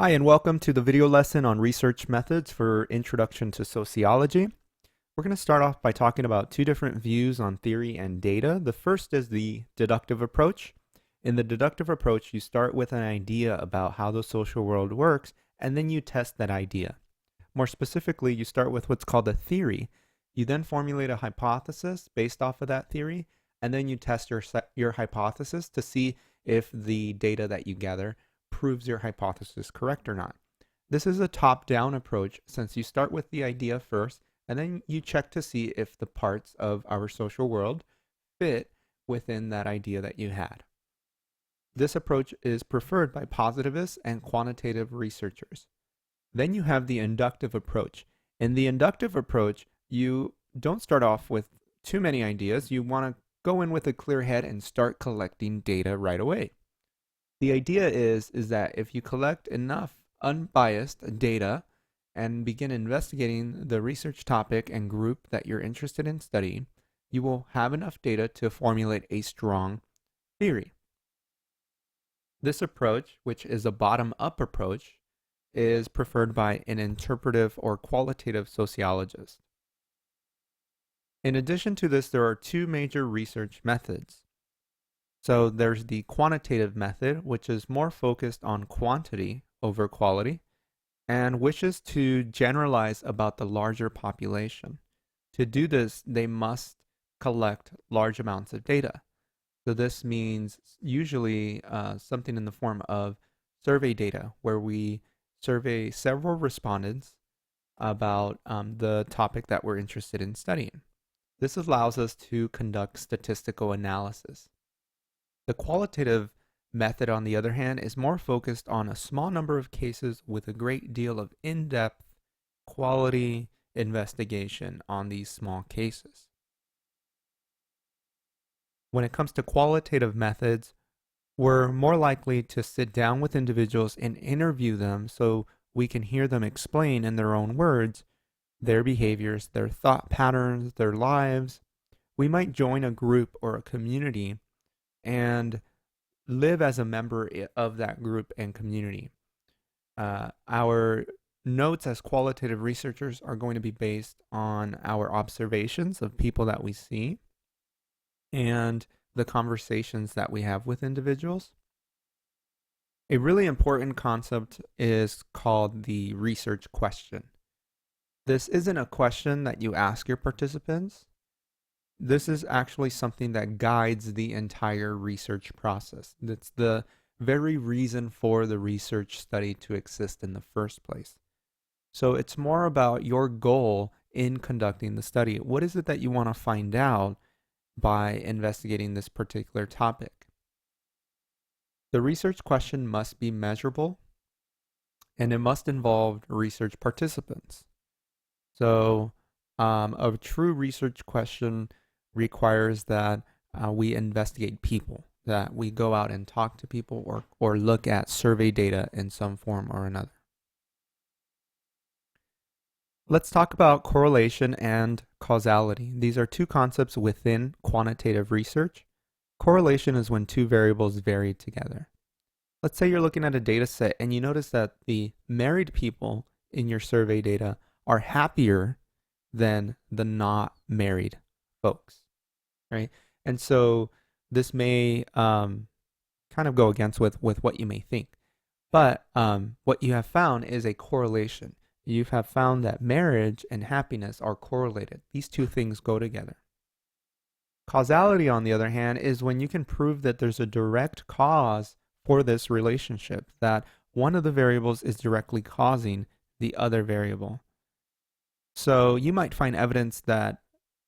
Hi, and welcome to the video lesson on research methods for Introduction to Sociology. We're going to start off by talking about two different views on theory and data. The first is the deductive approach. In the deductive approach, you start with an idea about how the social world works, and then you test that idea. More specifically, you start with what's called a theory. You then formulate a hypothesis based off of that theory, and then you test your hypothesis to see if the data that you gather proves your hypothesis correct or not. This is a top-down approach since you start with the idea first and then you check to see if the parts of our social world fit within that idea that you had. This approach is preferred by positivists and quantitative researchers. Then you have the inductive approach. In the inductive approach, you don't start off with too many ideas. You want to go in with a clear head and start collecting data right away. The idea is that if you collect enough unbiased data and begin investigating the research topic and group that you're interested in studying, you will have enough data to formulate a strong theory. This approach, which is a bottom-up approach, is preferred by an interpretive or qualitative sociologist. In addition to this, there are two major research methods. So there's the quantitative method, which is more focused on quantity over quality and wishes to generalize about the larger population. To do this, they must collect large amounts of data. So this means usually something in the form of survey data, where we survey several respondents about the topic that we're interested in studying. This allows us to conduct statistical analysis. The qualitative method, on the other hand, is more focused on a small number of cases with a great deal of in-depth quality investigation on these small cases. When it comes to qualitative methods, we're more likely to sit down with individuals and interview them so we can hear them explain in their own words their behaviors, their thought patterns, their lives. We might join a group or a community and live as a member of that group and community. Our notes as qualitative researchers are going to be based on our observations of people that we see and the conversations that we have with individuals. A really important concept is called the research question. This isn't a question that you ask your participants. This is actually something that guides the entire research process. That's the very reason for the research study to exist in the first place. So it's more about your goal in conducting the study. What is it that you want to find out by investigating this particular topic? The research question must be measurable and it must involve research participants. So a true research question requires that we investigate people, that we go out and talk to people or look at survey data in some form or another. Let's talk about correlation and causality. These are two concepts within quantitative research. Correlation is when two variables vary together. Let's say you're looking at a data set and you notice that the married people in your survey data are happier than the not married folks, right? And so this may kind of go against with what you may think. But what you have found is a correlation. You have found that marriage and happiness are correlated. These two things go together. Causality, on the other hand, is when you can prove that there's a direct cause for this relationship, that one of the variables is directly causing the other variable. So you might find evidence that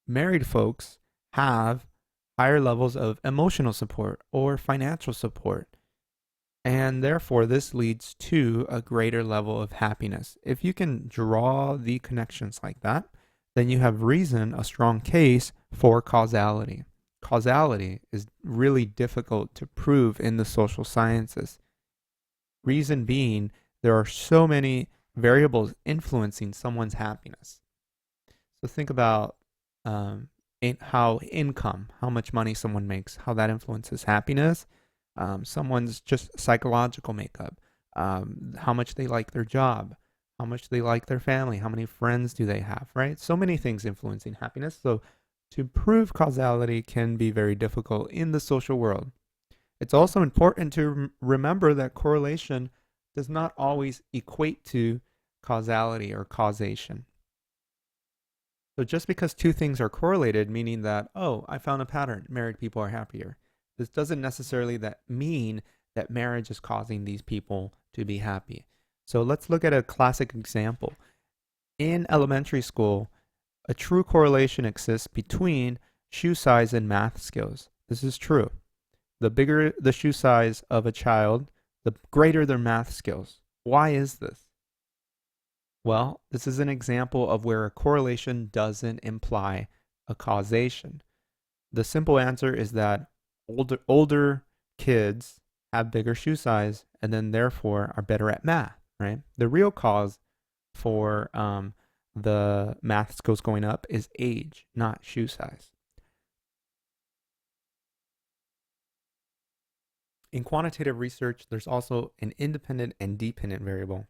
married folks have higher levels of emotional support or financial support. And therefore, this leads to a greater level of happiness. If you can draw the connections like that, then you have reason, a strong case for causality. Causality is really difficult to prove in the social sciences. Reason being, there are so many variables influencing someone's happiness. So think about how income, how much money someone makes, how that influences happiness. Someone's just psychological makeup, how much they like their job, how much they like their family, how many friends do they have, right? So many things influencing happiness. So to prove causality can be very difficult in the social world. It's also important to remember that correlation does not always equate to causality or causation. So just because two things are correlated, meaning that, oh, I found a pattern, married people are happier, this doesn't necessarily mean that marriage is causing these people to be happy. So let's look at a classic example. In elementary school, a true correlation exists between shoe size and math skills. This is true. The bigger the shoe size of a child, the greater their math skills. Why is this? Well, this is an example of where a correlation doesn't imply a causation. The simple answer is that older kids have bigger shoe size and then therefore are better at math, right? The real cause for the math skills going up is age, not shoe size. In quantitative research, there's also an independent and dependent variable.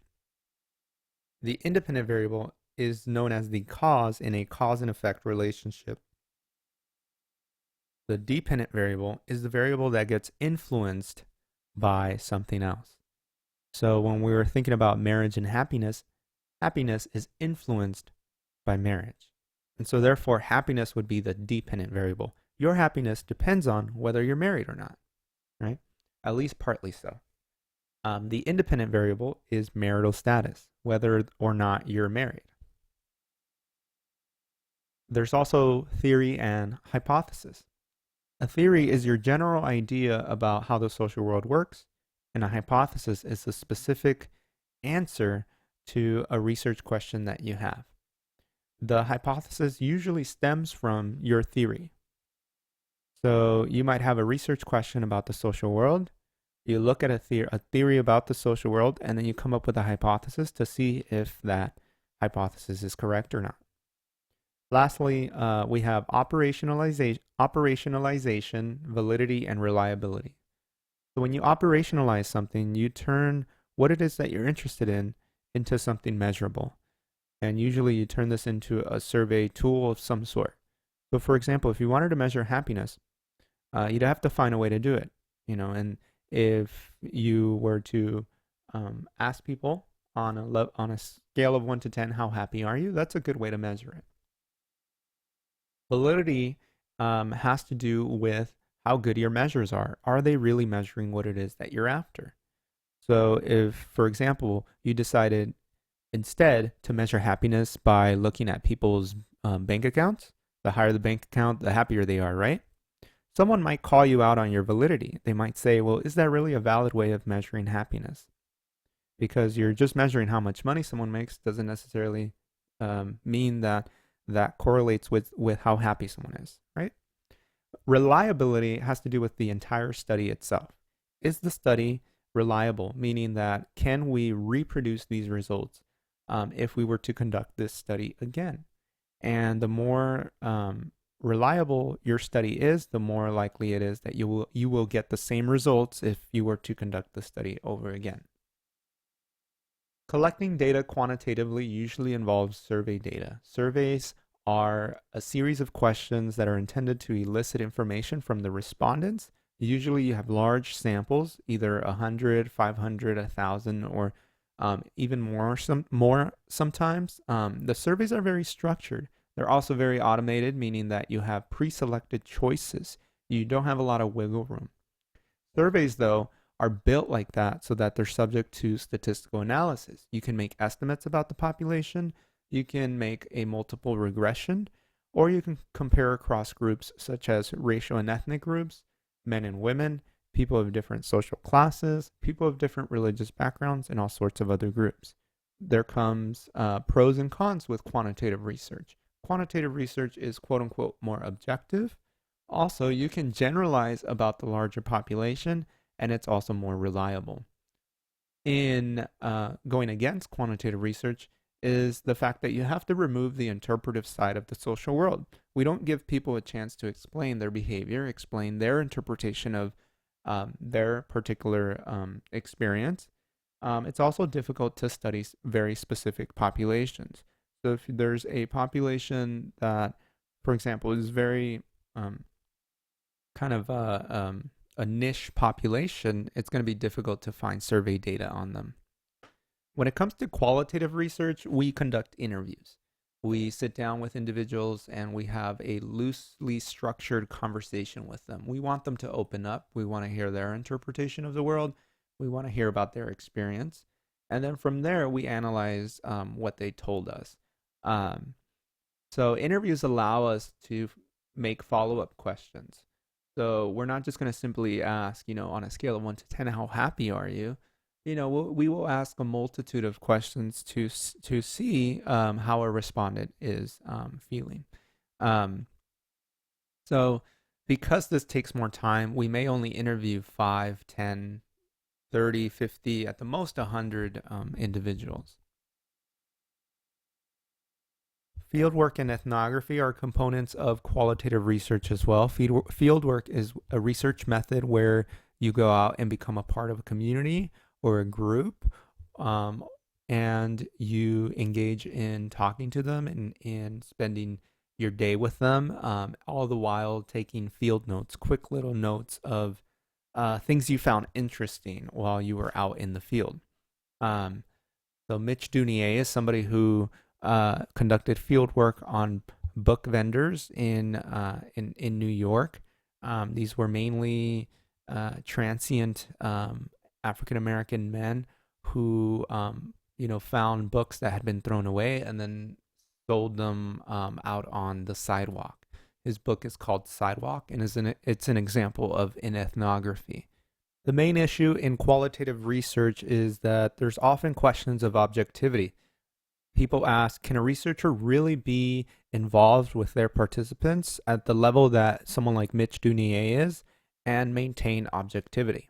The independent variable is known as the cause in a cause and effect relationship. The dependent variable is the variable that gets influenced by something else. So when we were thinking about marriage and happiness, happiness is influenced by marriage. And so therefore happiness would be the dependent variable. Your happiness depends on whether you're married or not, right? At least partly so. The independent variable is marital status, whether or not you're married. There's also theory and hypothesis. A theory is your general idea about how the social world works, and a hypothesis is the specific answer to a research question that you have. The hypothesis usually stems from your theory. So you might have a research question about the social world. You look at a theory about the social world, and then you come up with a hypothesis to see if that hypothesis is correct or not. Lastly, we have operationalization, validity, and reliability. So when you operationalize something, you turn what it is that you're interested in into something measurable. And usually you turn this into a survey tool of some sort. So for example, if you wanted to measure happiness, you'd have to find a way to do it, and if you were to ask people on a scale of 1 to 10, how happy are you? That's a good way to measure it. Validity has to do with how good your measures are. Are they really measuring what it is that you're after? So if, for example, you decided instead to measure happiness by looking at people's bank accounts, the higher the bank account, the happier they are, right? Someone might call you out on your validity. They might say, well, is that really a valid way of measuring happiness? Because you're just measuring how much money someone makes doesn't necessarily mean that correlates with how happy someone is, right? Reliability has to do with the entire study itself. Is the study reliable? Meaning that can we reproduce these results if we were to conduct this study again? And the more reliable your study is, the more likely it is that you will get the same results if you were to conduct the study over again. Collecting data quantitatively usually involves survey data. Surveys are a series of questions that are intended to elicit information from the respondents. Usually you have large samples, either 100, 500, 1,000, or even more sometimes. The surveys are very structured. They're also very automated, meaning that you have pre-selected choices. You don't have a lot of wiggle room. Surveys, though, are built like that so that they're subject to statistical analysis. You can make estimates about the population, you can make a multiple regression, or you can compare across groups such as racial and ethnic groups, men and women, people of different social classes, people of different religious backgrounds, and all sorts of other groups. There comes pros and cons with quantitative research. Quantitative research is quote unquote more objective. Also, you can generalize about the larger population, and it's also more reliable. In going against quantitative research is the fact that you have to remove the interpretive side of the social world. We don't give people a chance to explain their behavior, explain their interpretation of their particular experience. It's also difficult to study very specific populations. So if there's a population that, for example, is very um, kind of a niche population, it's going to be difficult to find survey data on them. When it comes to qualitative research, we conduct interviews. We sit down with individuals and we have a loosely structured conversation with them. We want them to open up. We want to hear their interpretation of the world. We want to hear about their experience. And then from there, we analyze what they told us. Um, so interviews allow us to make follow-up questions. So we're not just going to simply ask, on a scale of 1 to 10, how happy are you? We will ask a multitude of questions to see how a respondent is feeling. Um, so because this takes more time, we may only interview 5, 10, 30, 50, at the most 100 individuals. Fieldwork and ethnography are components of qualitative research as well. Fieldwork is a research method where you go out and become a part of a community or a group, um, and you engage in talking to them and spending your day with them, all the while taking field notes, quick little notes of things you found interesting while you were out in the field. Um, so Mitch Dunier is somebody who conducted field work on book vendors in New York. These were mainly transient African American men who found books that had been thrown away and then sold them out on the sidewalk. His book is called Sidewalk and it's an example of an ethnography. The main issue in qualitative research is that there's often questions of objectivity. People ask, can a researcher really be involved with their participants at the level that someone like Mitch Dunier is and maintain objectivity?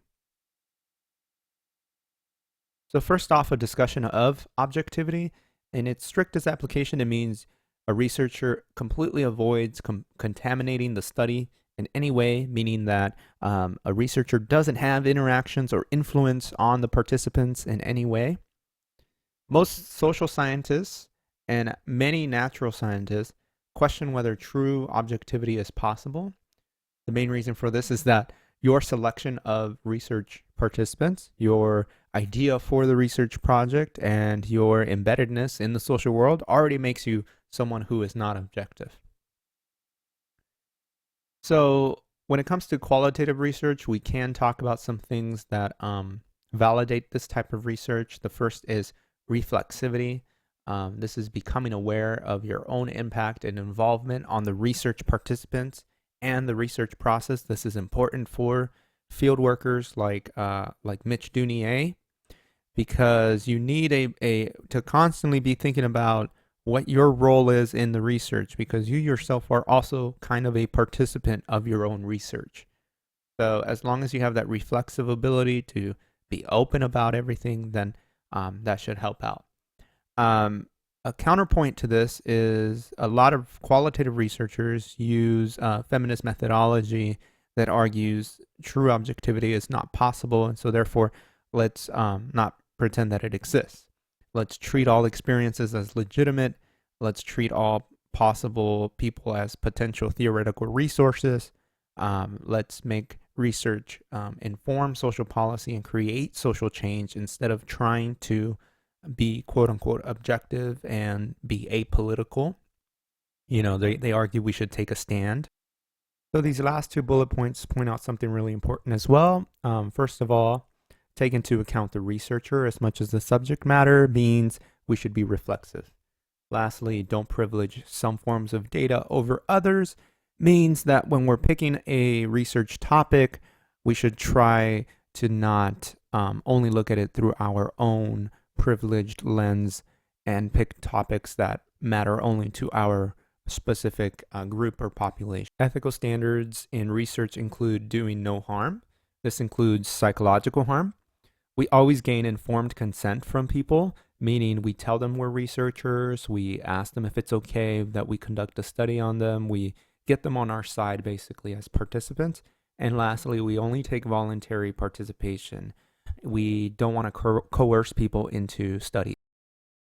So first off, a discussion of objectivity. In its strictest application, it means a researcher completely avoids contaminating the study in any way, meaning that a researcher doesn't have interactions or influence on the participants in any way. Most social scientists and many natural scientists question whether true objectivity is possible. The main reason for this is that your selection of research participants, your idea for the research project, and your embeddedness in the social world already makes you someone who is not objective. So when it comes to qualitative research, we can talk about some things that validate this type of research. The first is reflexivity. This is becoming aware of your own impact and involvement on the research participants and the research process. This is important for field workers like Mitch Dunier, because you need to constantly be thinking about what your role is in the research, because you yourself are also kind of a participant of your own research. So as long as you have that reflexive ability to be open about everything, then that should help out. A counterpoint to this is a lot of qualitative researchers use feminist methodology that argues true objectivity is not possible, and so therefore let's not pretend that it exists. Let's treat all experiences as legitimate. Let's treat all possible people as potential theoretical resources. Let's make research inform social policy and create social change instead of trying to be quote unquote objective and be apolitical. They argue we should take a stand. So these last two bullet points point out something really important as well. First of all, take into account the researcher as much as the subject matter means we should be reflexive. Lastly, don't privilege some forms of data over others means that when we're picking a research topic, we should try to not only look at it through our own privileged lens and pick topics that matter only to our specific group or population. Ethical standards in research include doing no harm. This includes psychological harm. We always gain informed consent from people, meaning we tell them we're researchers, we ask them if it's okay that we conduct a study on them, we get them on our side basically as participants. And lastly, we only take voluntary participation We don't want to coerce people into studies.